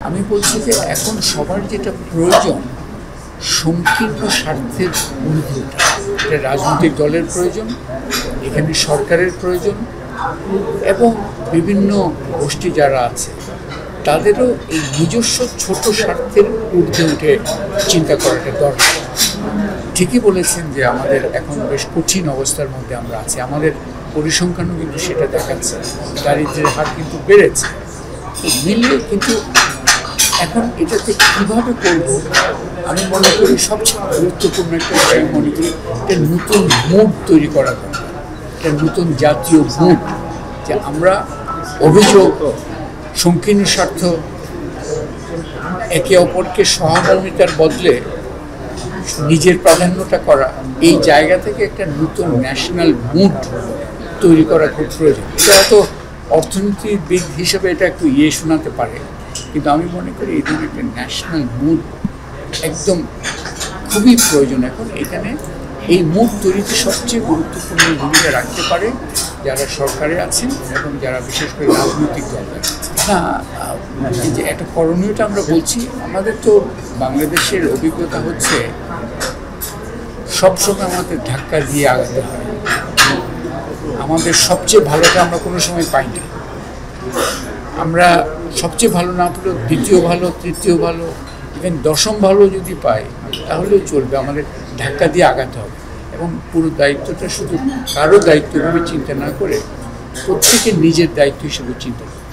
আমি বলছি যে এখন সবার যেটা প্রয়োজন সংকীর্ণ স্বার্থের ঊর্ধ্বে এটা রাজনৈতিক দলের প্রয়োজন, এখানে সরকারের প্রয়োজন এবং বিভিন্ন গোষ্ঠী যারা আছে তাদেরও এই নিজস্ব ছোট স্বার্থের ঊর্ধ্বে উঠে চিন্তা করাটা দরকার। ঠিকই বলেছেন যে আমাদের এখন বেশ কঠিন অবস্থার মধ্যে আমরা আছি, আমাদের পরিসংখ্যানও কিন্তু সেটা দেখাচ্ছে, দারিদ্র্যের হার কিন্তু বেড়েছে। তো মিলিয়ে কিন্তু এখন এটাতে কীভাবে করব আমি মনে করি সবচেয়ে গুরুত্বপূর্ণ একটা বিষয় মনে করি একটা নতুন মুড তৈরি করা দরকার, একটা নতুন জাতীয় মুড, যে আমরা অভিযোগ, সংকীর্ণ স্বার্থ, একে অপরকে সহমর্মিতার বদলে নিজের প্রাধান্যটা করা, এই জায়গা থেকে একটা নতুন ন্যাশনাল মুড তৈরি করা খুব প্রয়োজন। এটা তো অর্থনীতিবিদ হিসেবে এটা একটু শোনাতে পারে, কিন্তু আমি মনে করি এই ধরনের একটা ন্যাশনাল মুড একদম খুবই প্রয়োজন। এখন এখানে এই মুড তৈরিতে সবচেয়ে গুরুত্বপূর্ণ ভূমিকা রাখতে পারে যারা সরকারে আছেন এবং যারা বিশেষ করে রাজনৈতিক দল না। এই যে একটা করণীয়টা আমরা বলছি, আমাদের তো বাংলাদেশের অভিজ্ঞতা হচ্ছে সবসময় আমাদের ধাক্কা দিয়ে আগাতে হয়, আমাদের সবচেয়ে ভালোটা আমরা কোনো সময় পাই না। আমরা সবচেয়ে ভালো না পেলেও দ্বিতীয় ভালো, তৃতীয় ভালো, ইভেন দশম ভালো যদি পাই তাহলেও চলবে, আমাদের ধাক্কা দিয়ে আগাতে হবে এবং পুরো দায়িত্বটা শুধু কারো দায়িত্ব হিসেবে চিন্তা না করে প্রত্যেকের নিজের দায়িত্ব হিসেবে চিন্তা করতে হবে।